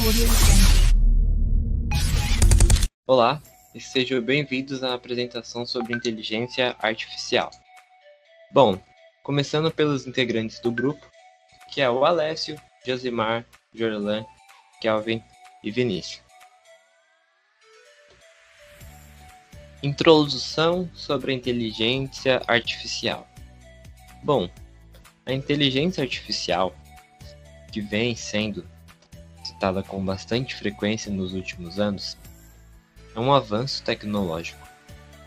Audio Jungle. Olá, e sejam bem-vindos à apresentação sobre inteligência artificial. Bom, começando pelos integrantes do grupo, que é o Alessio, Josimar, Jorlan, Kelvin e Vinícius. Introdução sobre a inteligência artificial. Bom, a inteligência artificial, que vem sendo citada com bastante frequência nos últimos anos, é um avanço tecnológico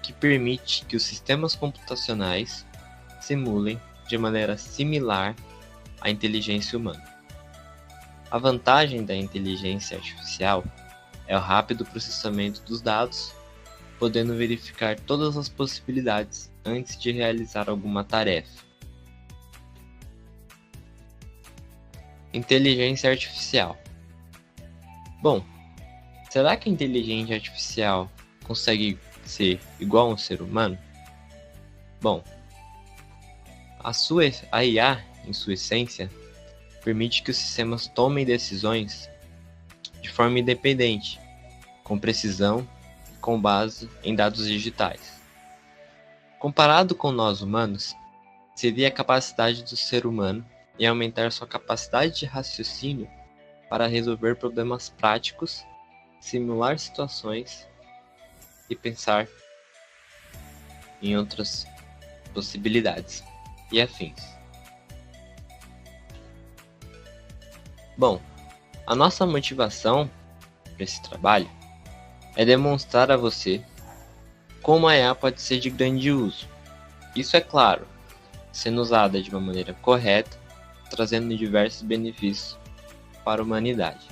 que permite que os sistemas computacionais simulem de maneira similar à inteligência humana. A vantagem da inteligência artificial é o rápido processamento dos dados, podendo verificar todas as possibilidades antes de realizar alguma tarefa. Inteligência artificial. Bom, será que a inteligência artificial consegue ser igual a um ser humano? Bom, a IA, em sua essência, permite que os sistemas tomem decisões de forma independente, com precisão e com base em dados digitais. Comparado com nós humanos, seria a capacidade do ser humano em aumentar sua capacidade de raciocínio para resolver problemas práticos, simular situações e pensar em outras possibilidades e afins. Bom, a nossa motivação para esse trabalho é demonstrar a você como a IA pode ser de grande uso. Isso é claro, sendo usada de uma maneira correta, trazendo diversos benefícios para a humanidade.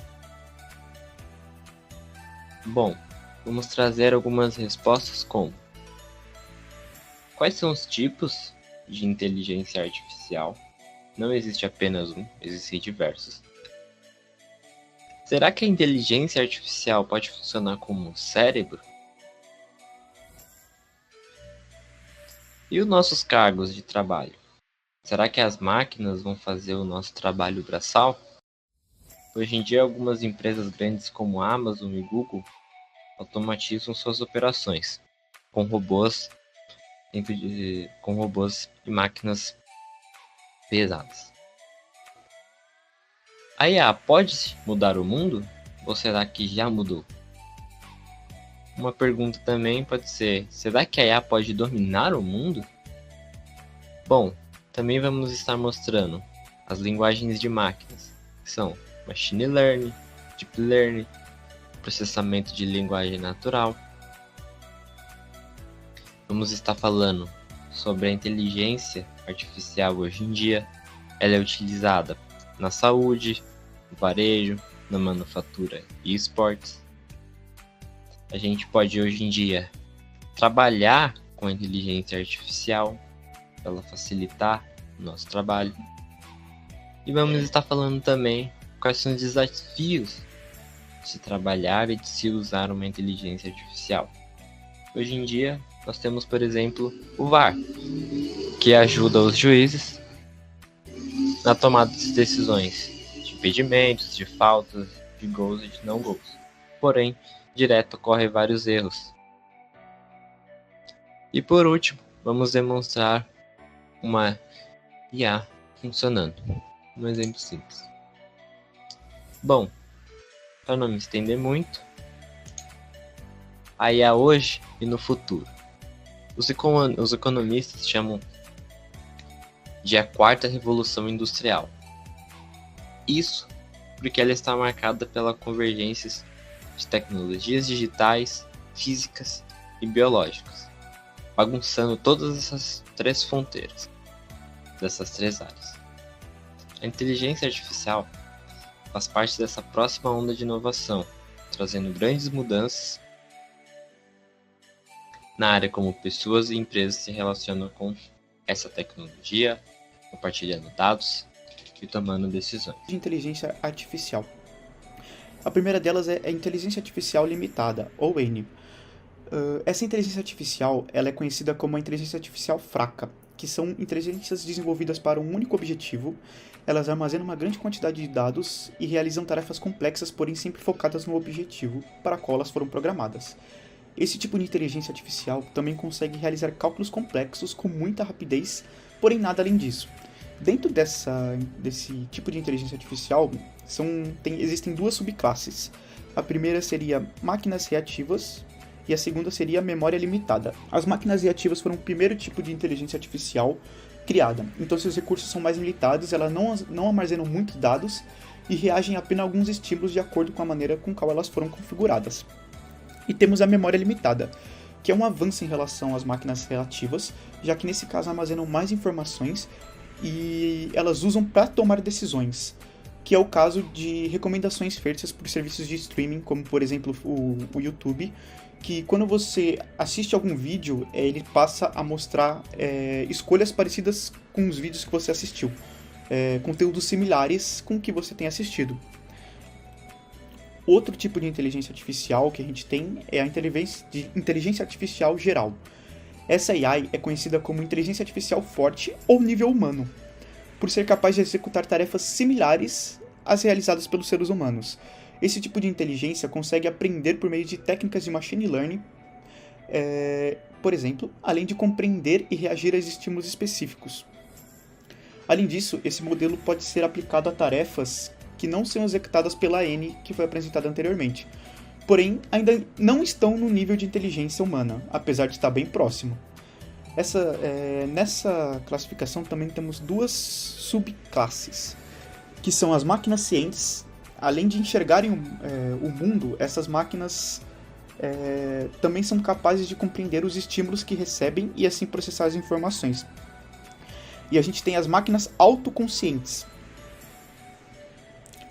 Bom, vamos trazer algumas respostas como: quais são os tipos de inteligência artificial? Não existe apenas um, existem diversos. Será que a inteligência artificial pode funcionar como um cérebro? E os nossos cargos de trabalho? Será que as máquinas vão fazer o nosso trabalho braçal? Hoje em dia, algumas empresas grandes como Amazon e Google automatizam suas operações com robôs e máquinas pesadas. A IA pode mudar o mundo? Ou será que já mudou? Uma pergunta também pode ser: será que a IA pode dominar o mundo? Bom, também vamos estar mostrando as linguagens de máquinas, que são Machine Learning, Deep Learning, processamento de linguagem natural. Vamos estar falando sobre a inteligência artificial hoje em dia. Ela é utilizada na saúde, no varejo, na manufatura e esportes. A gente pode hoje em dia trabalhar com a inteligência artificial para ela facilitar o nosso trabalho. E vamos estar falando também quais são os desafios de se trabalhar e de se usar uma inteligência artificial. Hoje em dia, nós temos, por exemplo, o VAR, que ajuda os juízes na tomada de decisões de impedimentos, de faltas, de gols e de não gols. Porém, direto ocorrem vários erros. E por último, vamos demonstrar uma IA funcionando. Um exemplo simples. Bom, para não me estender muito, a IA hoje e no futuro. Os economistas chamam de a quarta revolução industrial. Isso porque ela está marcada pela convergência de tecnologias digitais, físicas e biológicas, bagunçando todas essas três fronteiras dessas três áreas. A inteligência artificial faz parte dessa próxima onda de inovação, trazendo grandes mudanças na área como pessoas e empresas se relacionam com essa tecnologia, compartilhando dados e tomando decisões. De inteligência artificial. A primeira delas é a inteligência artificial limitada, ou ENI. Essa inteligência artificial ela é conhecida como a inteligência artificial fraca, que são inteligências desenvolvidas para um único objetivo. Elas armazenam uma grande quantidade de dados e realizam tarefas complexas, porém sempre focadas no objetivo para qual elas foram programadas. Esse tipo de inteligência artificial também consegue realizar cálculos complexos com muita rapidez, porém nada além disso. Dentro desse tipo de inteligência artificial, existem duas subclasses. A primeira seria máquinas reativas e a segunda seria memória limitada. As máquinas reativas foram o primeiro tipo de inteligência artificial criada. Então, seus recursos são mais limitados, elas não armazenam muitos dados e reagem apenas a alguns estímulos de acordo com a maneira com qual elas foram configuradas. E temos a memória limitada, que é um avanço em relação às máquinas reativas, já que nesse caso armazenam mais informações e elas usam para tomar decisões, que é o caso de recomendações feitas por serviços de streaming, como por exemplo o YouTube, que quando você assiste algum vídeo, ele passa a mostrar escolhas parecidas com os vídeos que você assistiu, conteúdos similares com o que você tem assistido. Outro tipo de inteligência artificial que a gente tem é a inteligência artificial geral. Essa AI é conhecida como inteligência artificial forte ou nível humano, por ser capaz de executar tarefas similares às realizadas pelos seres humanos. Esse tipo de inteligência consegue aprender por meio de técnicas de machine learning, por exemplo, além de compreender e reagir a estímulos específicos. Além disso, esse modelo pode ser aplicado a tarefas que não são executadas pela N, que foi apresentada anteriormente. Porém, ainda não estão no nível de inteligência humana, apesar de estar bem próximo. Nessa classificação também temos duas subclasses, que são as máquinas cientes. Além de enxergarem o mundo, essas máquinas também são capazes de compreender os estímulos que recebem e assim processar as informações. E a gente tem as máquinas autoconscientes.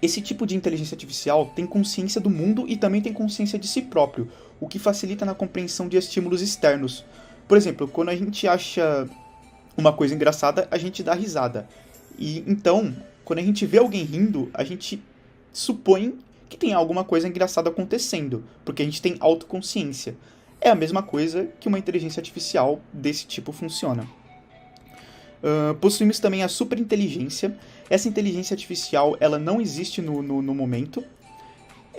Esse tipo de inteligência artificial tem consciência do mundo e também tem consciência de si próprio, o que facilita na compreensão de estímulos externos. Por exemplo, quando a gente acha uma coisa engraçada, a gente dá risada. E então, quando a gente vê alguém rindo, a gente supõe que tem alguma coisa engraçada acontecendo, porque a gente tem autoconsciência. É a mesma coisa que uma inteligência artificial desse tipo funciona. Possuímos também a superinteligência. Essa inteligência artificial ela não existe no momento.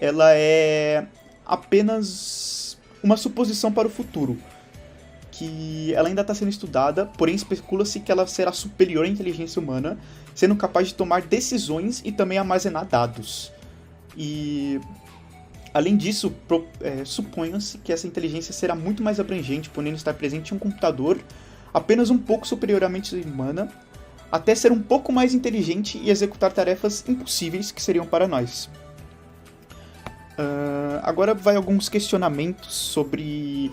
Ela é apenas uma suposição para o futuro, que ela ainda está sendo estudada, porém especula-se que ela será superior à inteligência humana, sendo capaz de tomar decisões e também armazenar dados. E, além disso, supõe-se que essa inteligência será muito mais abrangente, podendo estar presente em um computador apenas um pouco superiormente humana, até ser um pouco mais inteligente e executar tarefas impossíveis que seriam para nós. Agora vai alguns questionamentos sobre,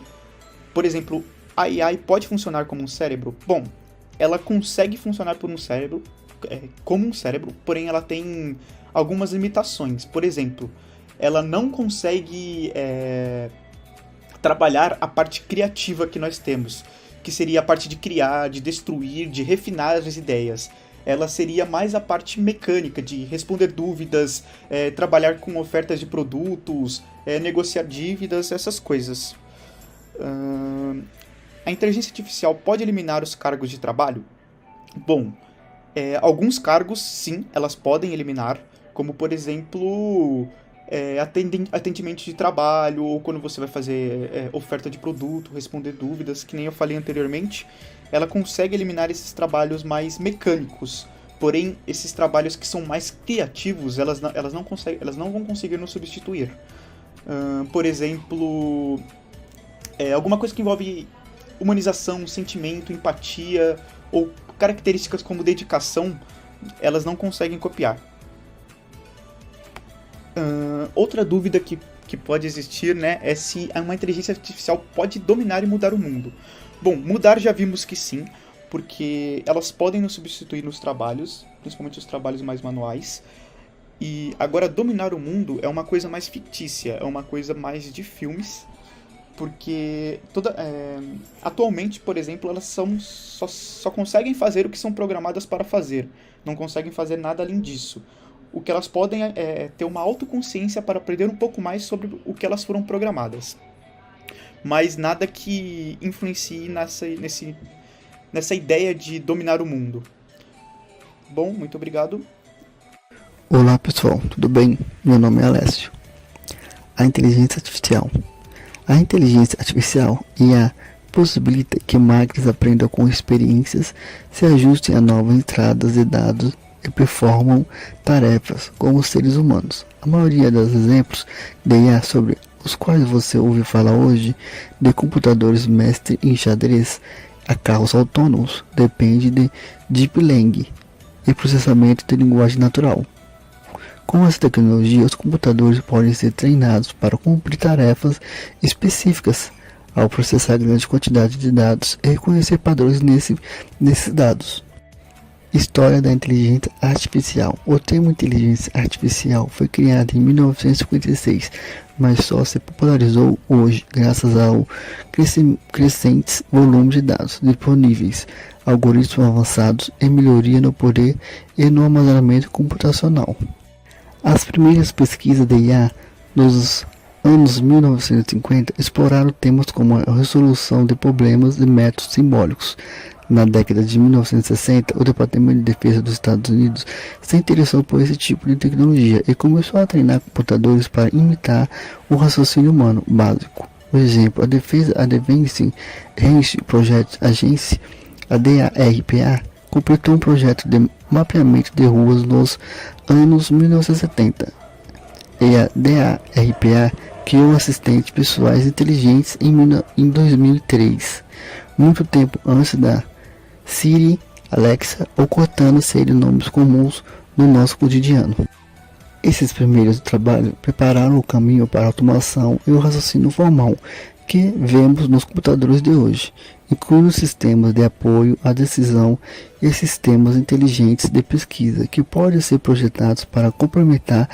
por exemplo, a AI pode funcionar como um cérebro? Bom, ela consegue funcionar como um cérebro, porém ela tem algumas limitações. Por exemplo, ela não consegue trabalhar a parte criativa que nós temos, que seria a parte de criar, de destruir, de refinar as ideias. Ela seria mais a parte mecânica, de responder dúvidas, trabalhar com ofertas de produtos, negociar dívidas, essas coisas. A inteligência artificial pode eliminar os cargos de trabalho? Bom, alguns cargos, sim, elas podem eliminar, como, por exemplo, atendimento de trabalho, ou quando você vai fazer oferta de produto, responder dúvidas, que nem eu falei anteriormente, ela consegue eliminar esses trabalhos mais mecânicos. Porém, esses trabalhos que são mais criativos, elas não vão conseguir nos substituir. Por exemplo, alguma coisa que envolve humanização, sentimento, empatia, ou características como dedicação, elas não conseguem copiar. Outra dúvida que pode existir, né, é se uma inteligência artificial pode dominar e mudar o mundo. Bom, mudar já vimos que sim, porque elas podem nos substituir nos trabalhos, principalmente os trabalhos mais manuais. E agora, dominar o mundo é uma coisa mais fictícia, é uma coisa mais de filmes, porque atualmente, por exemplo, elas só conseguem fazer o que são programadas para fazer, não conseguem fazer nada além disso. O que elas podem é ter uma autoconsciência para aprender um pouco mais sobre o que elas foram programadas. Mas nada que influencie nessa ideia de dominar o mundo. Bom, muito obrigado. Olá pessoal, tudo bem? Meu nome é Alessio. A inteligência artificial. A inteligência artificial IA possibilita que máquinas aprendam com experiências, se ajustem a novas entradas de dados e performam tarefas como seres humanos. A maioria dos exemplos de IA sobre os quais você ouve falar hoje, de computadores mestre em xadrez a carros autônomos, depende de Deep Learning e processamento de linguagem natural. Com essa tecnologia, os computadores podem ser treinados para cumprir tarefas específicas ao processar grande quantidade de dados e reconhecer padrões nesses dados. História da inteligência artificial. O termo inteligência artificial foi criado em 1956, mas só se popularizou hoje graças ao crescente volume de dados disponíveis, algoritmos avançados e melhoria no poder e no armazenamento computacional. As primeiras pesquisas de IA nos anos 1950 exploraram temas como a resolução de problemas de métodos simbólicos. Na década de 1960, o Departamento de Defesa dos Estados Unidos se interessou por esse tipo de tecnologia e começou a treinar computadores para imitar o raciocínio humano básico. Por exemplo, a Advanced Research Project Agency, a DARPA, completou um projeto de mapeamento de ruas nos anos 1970. E a DARPA criou assistentes pessoais inteligentes em 2003, muito tempo antes da Siri, Alexa ou Cortana serem nomes comuns no nosso cotidiano. Esses primeiros trabalhos prepararam o caminho para a automação e o raciocínio formal que vemos nos computadores de hoje, incluindo sistemas de apoio à decisão e sistemas inteligentes de pesquisa que podem ser projetados para complementar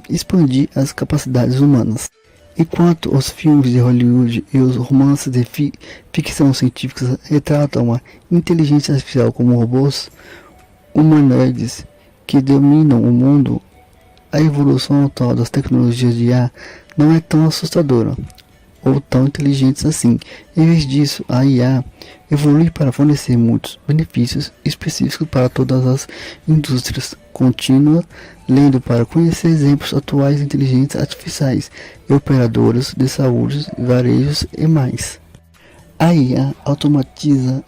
e expandir as capacidades humanas. Enquanto os filmes de Hollywood e os romances de ficção científica retratam a inteligência artificial como robôs humanoides que dominam o mundo, a evolução atual das tecnologias de IA não é tão assustadora ou tão inteligente assim. Em vez disso, a IA evolui para fornecer muitos benefícios específicos para todas as indústrias. Continua lendo para conhecer exemplos atuais de inteligências artificiais e operadoras de saúde, varejos e mais. A IA automatiza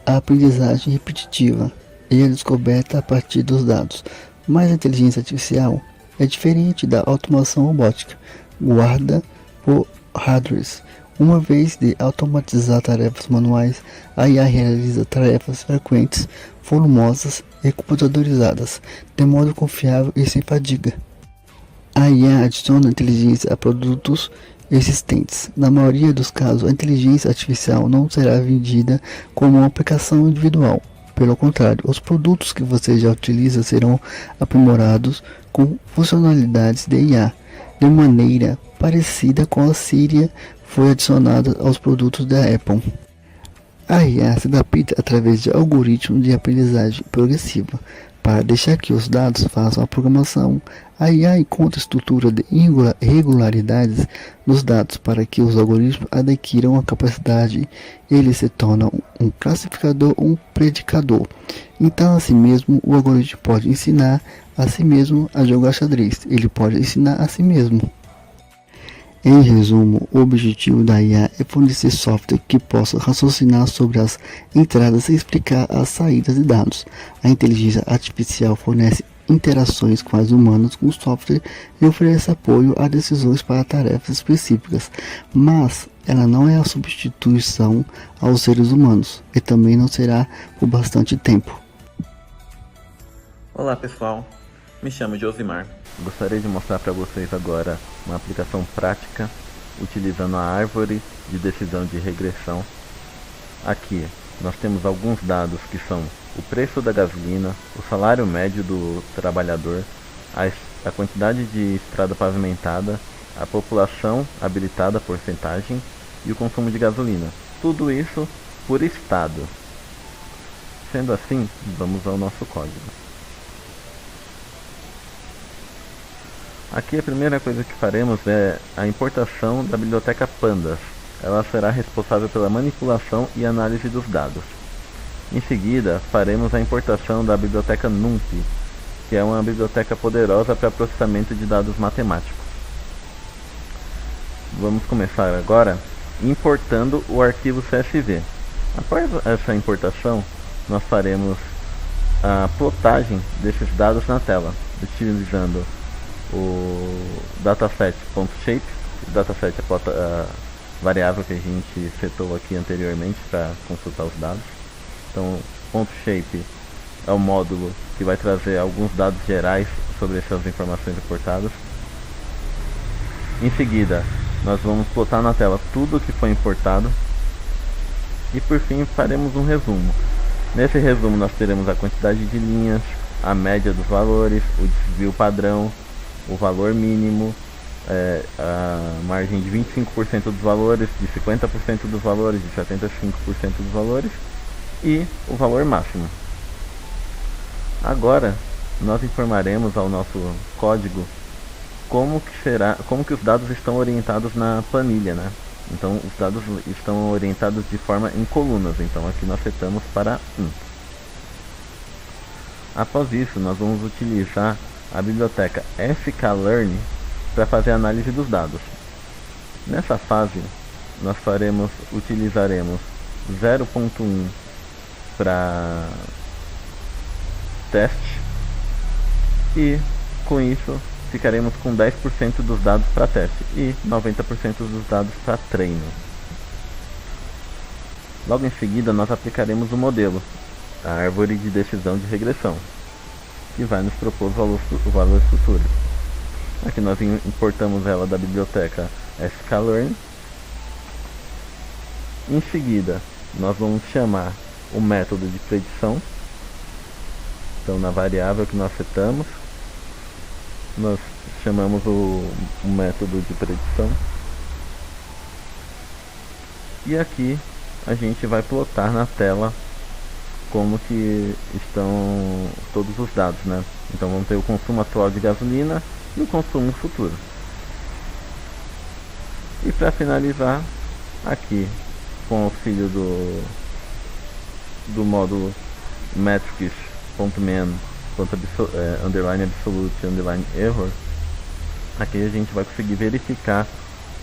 a aprendizagem repetitiva e a descoberta a partir dos dados, mas a inteligência artificial é diferente da automação robótica, guarda por hardware. Uma vez de automatizar tarefas manuais, a IA realiza tarefas frequentes, volumosas e computadorizadas, de modo confiável e sem fadiga. A IA adiciona inteligência a produtos existentes. Na maioria dos casos, a inteligência artificial não será vendida como uma aplicação individual. Pelo contrário, os produtos que você já utiliza serão aprimorados com funcionalidades de IA, de maneira parecida com a Siri foi adicionada aos produtos da Apple. A IA se adapta através de algoritmos de aprendizagem progressiva para deixar que os dados façam a programação. A IA encontra estrutura de irregularidades nos dados para que os algoritmos adquiram a capacidade. Ele se torna um classificador ou um predicador. Então, assim mesmo, o algoritmo pode ensinar a si mesmo a jogar xadrez. Ele pode ensinar a si mesmo. Em resumo, o objetivo da IA é fornecer software que possa raciocinar sobre as entradas e explicar as saídas de dados. A inteligência artificial fornece interações com as humanas com o software e oferece apoio a decisões para tarefas específicas, mas ela não é a substituição aos seres humanos e também não será por bastante tempo. Olá pessoal, me chamo Josimar. Gostaria de mostrar para vocês agora uma aplicação prática utilizando a árvore de decisão de regressão. Aqui nós temos alguns dados que são o preço da gasolina, o salário médio do trabalhador, a quantidade de estrada pavimentada, a população habilitada, porcentagem e o consumo de gasolina. Tudo isso por estado. Sendo assim, vamos ao nosso código. Aqui a primeira coisa que faremos é a importação da biblioteca Pandas. Ela será responsável pela manipulação e análise dos dados. Em seguida, faremos a importação da biblioteca NumPy, que é uma biblioteca poderosa para processamento de dados matemáticos. Vamos começar agora importando o arquivo CSV. Após essa importação, nós faremos a plotagem desses dados na tela, utilizando o dataset.shape. O dataset é a variável que a gente setou aqui anteriormente para consultar os dados. Então, .shape é o módulo que vai trazer alguns dados gerais sobre essas informações importadas. Em seguida, nós vamos plotar na tela tudo o que foi importado. E por fim, faremos um resumo. Nesse resumo nós teremos a quantidade de linhas, a média dos valores, o desvio padrão, o valor mínimo, a margem de 25% dos valores, de 50% dos valores, de 75% dos valores e o valor máximo. Agora nós informaremos ao nosso código como que os dados estão orientados na planilha, né? Então os dados estão orientados de forma em colunas, então aqui nós setamos para 1. Após isso, nós vamos utilizar a biblioteca sklearn para fazer a análise dos dados. Nessa fase, nós utilizaremos 0.1 para teste e com isso ficaremos com 10% dos dados para teste e 90% dos dados para treino. Logo em seguida nós aplicaremos o modelo, a árvore de decisão de regressão, que vai nos propor os valores futuros. Aqui nós importamos ela da biblioteca sklearn. Em seguida nós vamos chamar o método de predição. Então na variável que nós setamos, nós chamamos o método de predição. E aqui a gente vai plotar na tela como que estão todos os dados, né? Então vamos ter o consumo atual de gasolina e o consumo futuro. E para finalizar, aqui com o auxílio do módulo metrics.man underline absolute underline error, aqui a gente vai conseguir verificar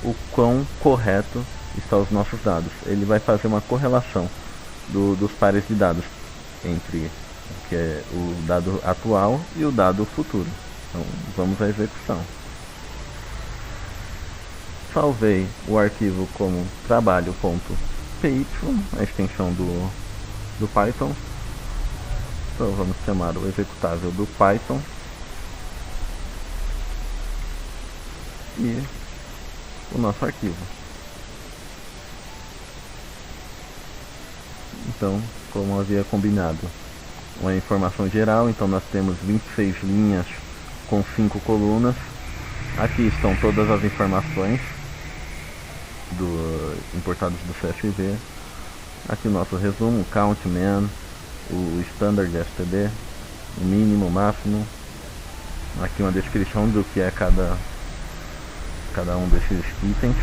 o quão correto estão os nossos dados. Ele vai fazer uma correlação dos pares de dados entre o que é o dado atual e o dado futuro. Então vamos à execução. Salvei o arquivo como trabalho.py, a extensão do Python. Então vamos chamar o executável do Python e o nosso arquivo. Então, como havia combinado, uma informação geral, então nós temos 26 linhas com 5 colunas. Aqui estão todas as informações importadas do CSV. Aqui o nosso resumo, count, man, o standard std, o mínimo, o máximo. Aqui uma descrição do que é cada um desses itens.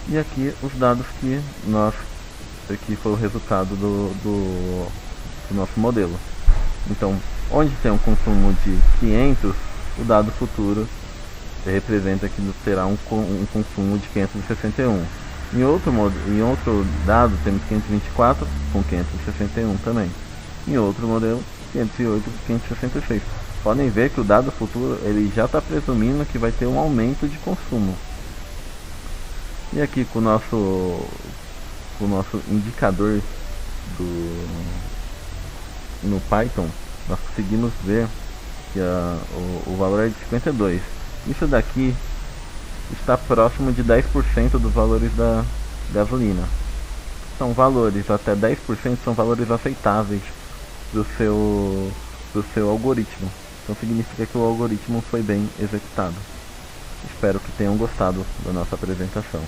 E aqui os dados que foi o resultado do nosso modelo. Então, onde tem um consumo de 500, o dado futuro representa que terá um consumo de 561. Em outro dado temos 524 com 561 também. Em outro modelo, 508 com 566. Podem ver que o dado futuro ele já está presumindo que vai ter um aumento de consumo. E aqui com o nosso indicador no Python, nós conseguimos ver que o valor é de 52. Isso daqui está próximo de 10% dos valores da gasolina. São valores até 10%, são valores aceitáveis do seu algoritmo. Então significa que o algoritmo foi bem executado. Espero que tenham gostado da nossa apresentação.